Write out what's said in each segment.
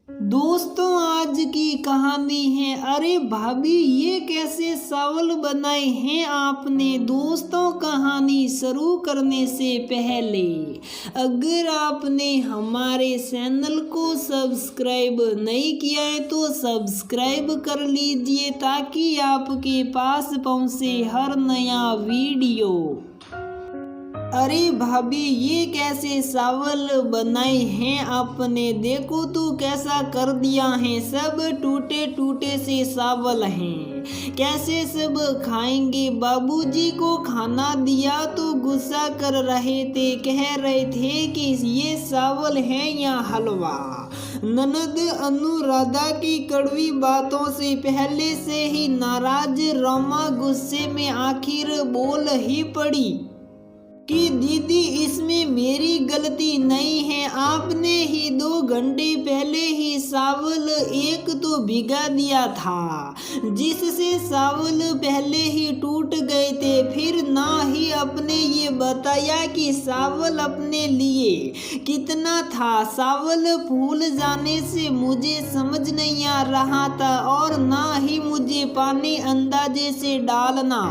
दोस्तों आज की कहानी है। अरे भाभी ये कैसे चावल बनाए हैं आपने। दोस्तों कहानी शुरू करने से पहले अगर आपने हमारे चैनल को सब्सक्राइब नहीं किया है तो सब्सक्राइब कर लीजिए ताकि आपके पास पहुंचे हर नया वीडियो। अरे भाभी ये कैसे चावल बनाए हैं आपने। देखो तो कैसा कर दिया है। सब टूटे टूटे से चावल हैं। कैसे सब खाएंगे। बाबूजी को खाना दिया तो गुस्सा कर रहे थे। कह रहे थे कि ये चावल है या हलवा। ननद अनुराधा की कड़वी बातों से पहले से ही नाराज रमा गुस्से में आखिर बोल ही पड़ी कि दीदी इसमें मेरी गलती नहीं है। आपने ही 2 घंटे पहले ही चावल एक तो भिगा दिया था जिससे चावल पहले ही टूट गए थे। फिर ना ही अपने ये बताया कि चावल अपने लिए कितना था। चावल फूल जाने से मुझे समझ नहीं आ रहा था और ना ही मुझे पानी अंदाजे से डालना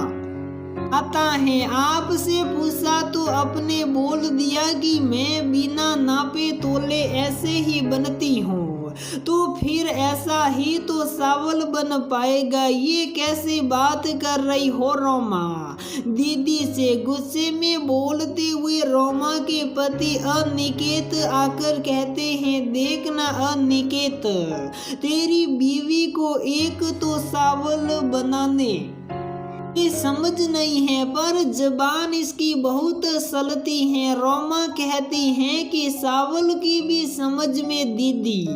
आता है। आपसे पूछा तो आपने बोल दिया कि मैं बिना नापे तोले ऐसे ही बनती हूँ। तो फिर ऐसा ही तो चावल बन पाएगा। ये कैसी बात कर रही हो रोमा। दीदी से गुस्से में बोलते हुए रोमा के पति अनिकेत आकर कहते हैं, देखना अनिकेत तेरी बीवी को एक तो चावल बनाने समझ नहीं है पर जबान इसकी बहुत सलती है। रोमा कहती हैं कि चावल की भी समझ में दीदी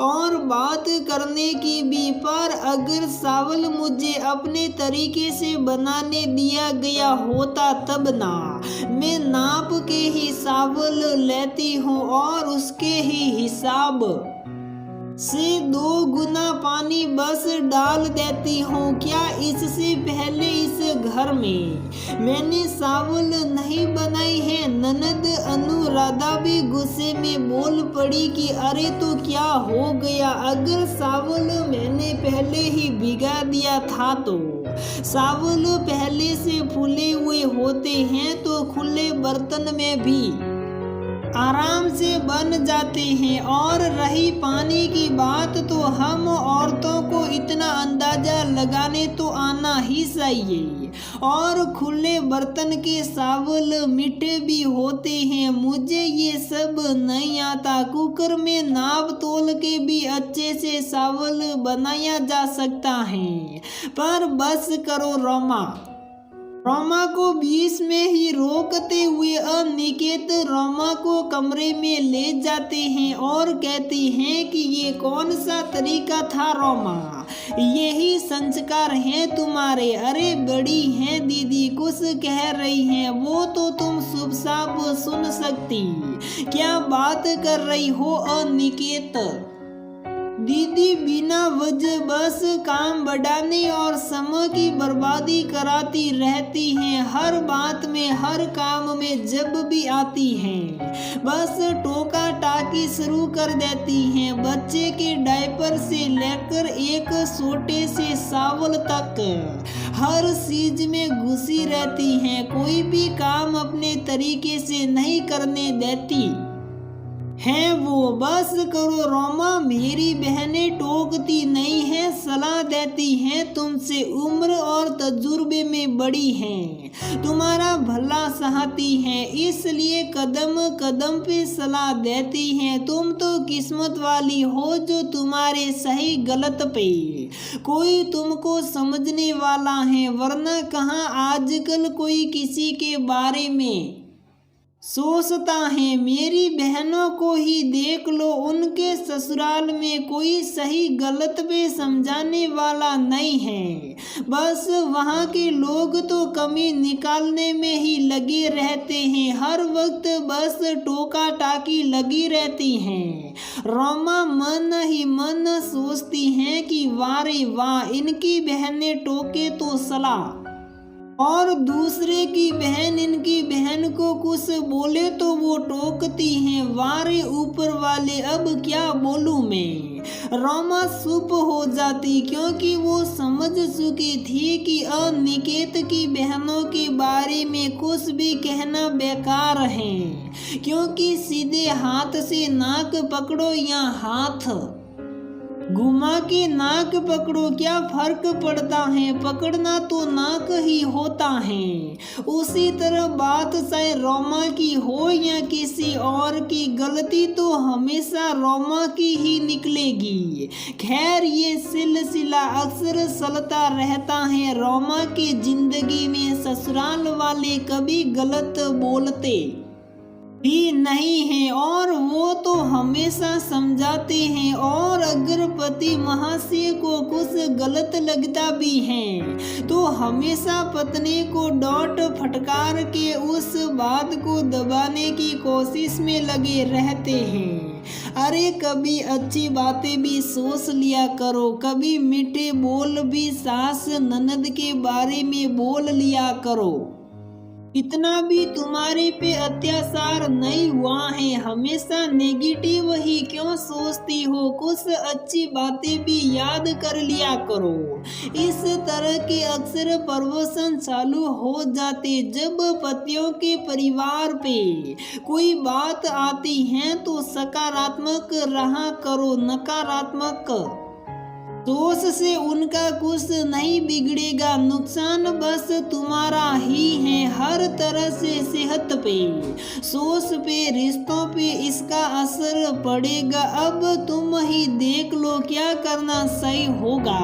और बात करने की भी, पर अगर चावल मुझे अपने तरीके से बनाने दिया गया होता तब ना। मैं नाप के ही चावल लेती हूँ और उसके ही हिसाब से 2 गुना पानी बस डाल देती हूँ। क्या इससे पहले इस घर में मैंने चावल नहीं बनाई है। ननद अनुराधा भी गुस्से में बोल पड़ी कि अरे तो क्या हो गया। अगर चावल मैंने पहले ही भिगा दिया था तो चावल पहले से फूले हुए होते हैं तो खुले बर्तन में भी आराम से बन जाते हैं। और रही पानी की बात तो हम औरतों को इतना अंदाजा लगाने तो आना ही चाहिए। और खुले बर्तन के चावल मीठे भी होते हैं। मुझे ये सब नहीं आता। कुकर में नाप तोल के भी अच्छे से चावल बनाया जा सकता है। पर बस करो रोमा को बीच में ही रोकते हुए अनिकेत रोमा को कमरे में ले जाते हैं और कहते हैं कि ये कौन सा तरीका था रोमा। यही संस्कार हैं तुम्हारे। अरे बड़ी हैं दीदी कुछ कह रही हैं वो तो तुम शुभ साफ सुन सकती। क्या बात कर रही हो अनिकेत। दीदी बिना वजह बस काम बढ़ाने और समय की बर्बादी कराती रहती हैं। हर बात में हर काम में जब भी आती हैं बस टोका टाकी शुरू कर देती हैं। बच्चे के डायपर से लेकर एक छोटे से चावल तक हर चीज में घुसी रहती हैं। कोई भी काम अपने तरीके से नहीं करने देती है वो। बस करो रोमा मेरी बहनें टोकती नहीं है सलाह देती हैं। तुमसे उम्र और तजुर्बे में बड़ी हैं। तुम्हारा भला चाहती हैं इसलिए कदम कदम पे सलाह देती हैं। तुम तो किस्मत वाली हो जो तुम्हारे सही गलत पे कोई तुमको समझने वाला है। वरना कहाँ आजकल कोई किसी के बारे में सोचता है। मेरी बहनों को ही देख लो। उनके ससुराल में कोई सही गलत पे समझाने वाला नहीं है। बस वहाँ के लोग तो कमी निकालने में ही लगे रहते हैं। हर वक्त बस टोका टाकी लगी रहती हैं। रोमा मन ही मन सोचती हैं कि वारे वाह इनकी बहनें टोके तो सलाह और दूसरे की बहन इनकी बहन को कुछ बोले तो वो टोकती हैं। वारे ऊपर वाले, अब क्या बोलूं मैं। रोमा चुप हो जाती, क्योंकि वो समझ चुकी थी कि अनिकेत की बहनों के बारे में कुछ भी कहना बेकार है, क्योंकि सीधे हाथ से नाक पकड़ो या हाथ घुमा के नाक पकड़ो, क्या फर्क पड़ता है, पकड़ना तो नाक ही होता है। उसी तरह बात चाहे रोमा की हो या किसी और की, गलती तो हमेशा रोमा की ही निकलेगी। खैर, ये सिलसिला अक्सर चलता रहता है। रोमा की जिंदगी में ससुराल वाले कभी गलत बोलते भी नहीं है, और वो तो हमेशा समझाते हैं, और अगर पति महाशय को कुछ गलत लगता भी है तो हमेशा पत्नी को डांट फटकार के उस बात को दबाने की कोशिश में लगे रहते हैं। अरे कभी अच्छी बातें भी सोच लिया करो, कभी मीठे बोल भी सास ननद के बारे में बोल लिया करो। इतना भी तुम्हारे पे अत्याचार नहीं हुआ है, हमेशा नेगेटिव ही क्यों सोचती हो, कुछ अच्छी बातें भी याद कर लिया करो। इस तरह के अक्सर प्रवचन चालू हो जाते। जब पतियों के परिवार पे कोई बात आती है तो सकारात्मक रहा करो, नकारात्मक सोच से उनका कुछ नहीं बिगड़ेगा, नुकसान बस तुम्हारा ही है। हर तरह से सेहत पे, सोच पे, रिश्तों पे इसका असर पड़ेगा। अब तुम ही देख लो क्या करना सही होगा।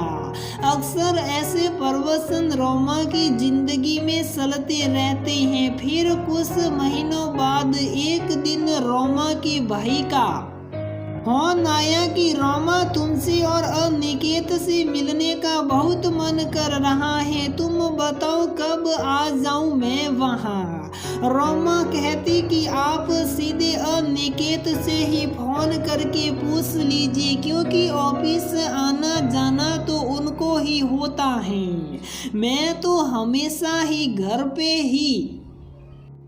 अक्सर ऐसे प्रवचन रोमा की जिंदगी में चलते रहते हैं। फिर कुछ महीनों बाद एक दिन रोमा के भाई का फोन आया कि रोमा, तुमसे और अनिकेत से मिलने का बहुत मन कर रहा है, तुम बताओ कब आ जाऊं मैं वहाँ। रोमा कहती कि आप सीधे अनिकेत से ही फोन करके पूछ लीजिए, क्योंकि ऑफिस आना जाना तो उनको ही होता है, मैं तो हमेशा ही घर पे ही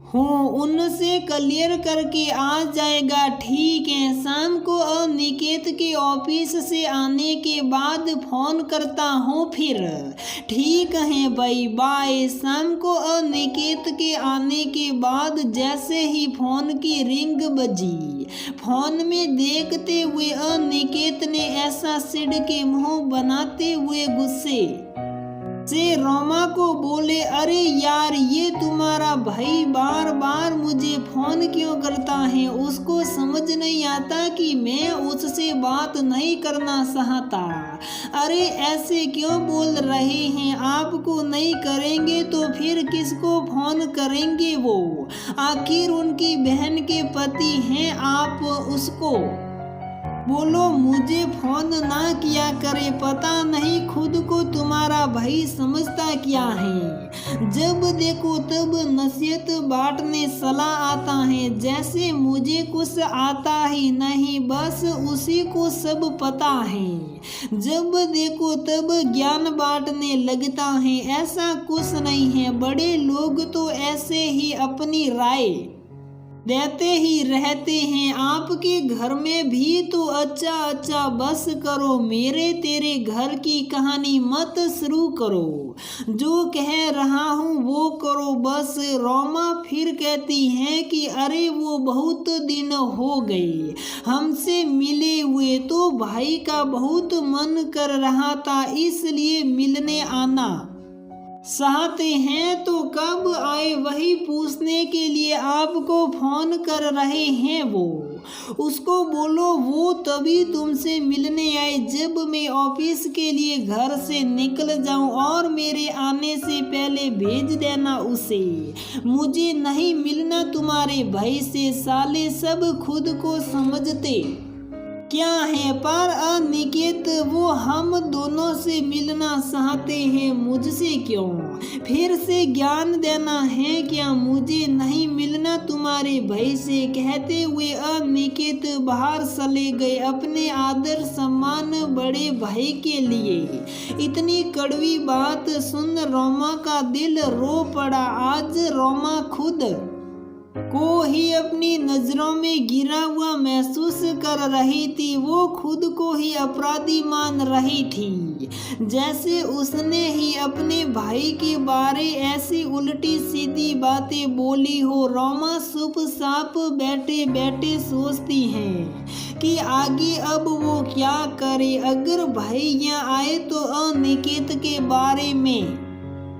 हूँ, उनसे क्लियर करके आ जाएगा। ठीक है, शाम को अनिकेत के ऑफिस से आने के बाद फोन करता हूँ फिर। ठीक है भाई, बाय। शाम को अनिकेत के आने के बाद जैसे ही फोन की रिंग बजी, फोन में देखते हुए अनिकेत ने ऐसा सिड़ के मुंह बनाते हुए गुस्से से रोमा को बोले, अरे यार, ये तुम्हारा भाई बार बार मुझे फोन क्यों करता है, उसको समझ नहीं आता कि मैं उससे बात नहीं करना चाहता। अरे ऐसे क्यों बोल रहे हैं, आपको नहीं करेंगे तो फिर किसको फोन करेंगे वो, आखिर उनकी बहन के पति हैं आप, उसको बोलो मुझे फोन ना किया करे, पता नहीं खुद को तुम्हारा भाई समझता क्या है। जब देखो तब नसीहत बांटने चला आता है, जैसे मुझे कुछ आता ही नहीं, बस उसी को सब पता है। जब देखो तब ज्ञान बांटने लगता है, ऐसा कुछ नहीं है। बड़े लोग तो ऐसे ही अपनी राय देते ही रहते हैं। आपके घर में भी तो अच्छा, बस करो, मेरे तेरे घर की कहानी मत शुरू करो, जो कह रहा हूँ वो करो बस। रोमा फिर कहती है कि अरे वो बहुत दिन हो गए हमसे मिले हुए, तो भाई का बहुत मन कर रहा था, इसलिए मिलने आना चाहते हैं, तो कब आए वही पूछने के लिए आपको फोन कर रहे हैं। वो उसको बोलो वो तभी तुमसे मिलने आए जब मैं ऑफिस के लिए घर से निकल जाऊं, और मेरे आने से पहले भेज देना उसे। मुझे नहीं मिलना तुम्हारे भाई से, साले सब खुद को समझते क्या है, पर अनिकेत वो हम दोनों से मिलना चाहते हैं, मुझसे क्यों फिर से ज्ञान देना है क्या, मुझे नहीं मिलना तुम्हारे भय से। कहते हुए अनिकेत बाहर चले गए अपने आदर सम्मान बड़े भाई के लिए। इतनी कड़वी बात सुन रोमा का दिल रो पड़ा। आज रोमा खुद को ही अपनी नजरों में गिरा हुआ महसूस कर रही थी। वो खुद को ही अपराधी मान रही थी, जैसे उसने ही अपने भाई के बारे ऐसी उल्टी सीधी बातें बोली हो। रोमा चुपचाप बैठे बैठे सोचती हैं कि आगे अब वो क्या करे। अगर भाई यहाँ आए तो अनिकेत के बारे में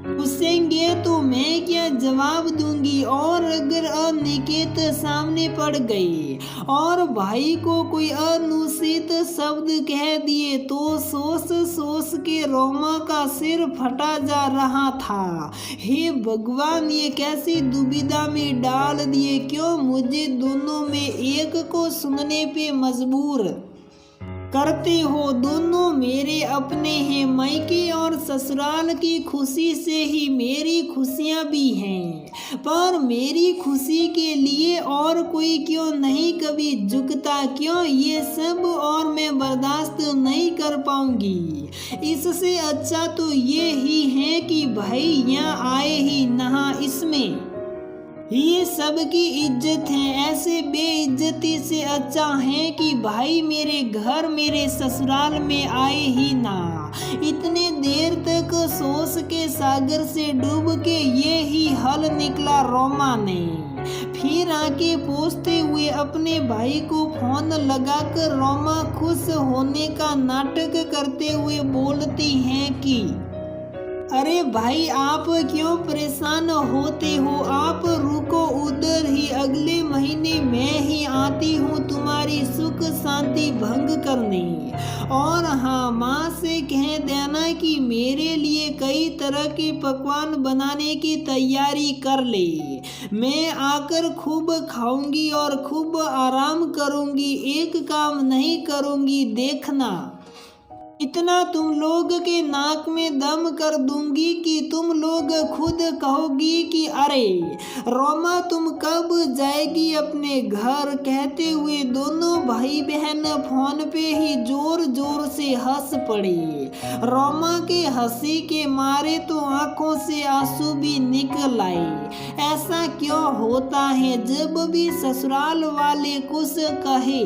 पूछेंगे तो मैं क्या जवाब दूंगी, और अगर अनिकेत सामने पड़ गई और भाई को कोई अनुचित शब्द कह दिए तो सोच सोच के रोमा का सिर फटा जा रहा था। हे भगवान, ये कैसी दुविधा में डाल दिए, क्यों मुझे दोनों में एक को सुनने पे मजबूर करते हो। दोनों मेरे अपने हैं, मायके और ससुराल की खुशी से ही मेरी खुशियाँ भी हैं, पर मेरी खुशी के लिए और कोई क्यों नहीं कभी झुकता, क्यों ये सब और मैं बर्दाश्त नहीं कर पाऊंगी। इससे अच्छा तो ये ही है कि भाई यहाँ आए ही नहा, इसमें ये सबकी इज्जत है। ऐसे बेइज्जती से अच्छा है कि भाई मेरे घर मेरे ससुराल में आए ही ना। इतने देर तक सोच के सागर से डूब के ये ही हल निकला रोमा ने। फिर आके पूछते हुए अपने भाई को फोन लगाकर रोमा खुश होने का नाटक करते हुए बोलती हैं कि अरे भाई, आप क्यों परेशान होते हो, आप रुको उधर ही, अगले महीने मैं ही आती हूँ तुम्हारी सुख शांति भंग करने। और हाँ, माँ से कह देना कि मेरे लिए कई तरह के पकवान बनाने की तैयारी कर ले। मैं आकर खूब खाऊंगी और खूब आराम करूंगी, एक काम नहीं करूंगी, देखना। इतना तुम लोग के नाक में दम कर दूंगी कि तुम लोग खुद कहोगी कि अरे रोमा तुम कब जाएगी अपने घर। कहते हुए दोनों भाई बहन फोन पे ही जोर जोर से हंस पड़े। रोमा के हंसी के मारे तो आंखों से आंसू भी निकल आए। ऐसा क्यों होता है, जब भी ससुराल वाले कुछ कहे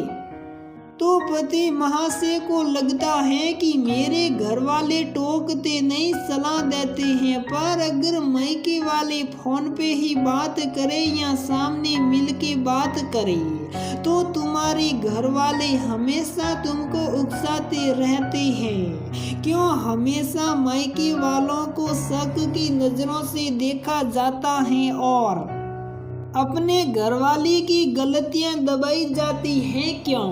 तो पति महाशय को लगता है कि मेरे घर वाले टोकते नहीं, सलाह देते हैं, पर अगर मायके वाले फोन पे ही बात करे या सामने मिल के बात करे तो तुम्हारे घर वाले हमेशा तुमको उकसाते रहते हैं। क्यों हमेशा मायके वालों को शक की नजरों से देखा जाता है और अपने घरवाली की गलतियां दबाई जाती हैं, क्यों?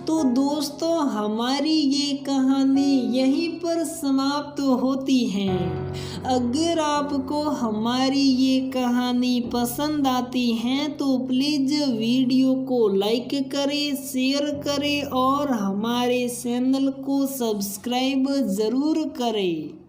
तो दोस्तों, हमारी ये कहानी यहीं पर समाप्त होती है। अगर आपको हमारी ये कहानी पसंद आती है तो प्लीज़ वीडियो को लाइक करें, शेयर करें और हमारे चैनल को सब्सक्राइब ज़रूर करें।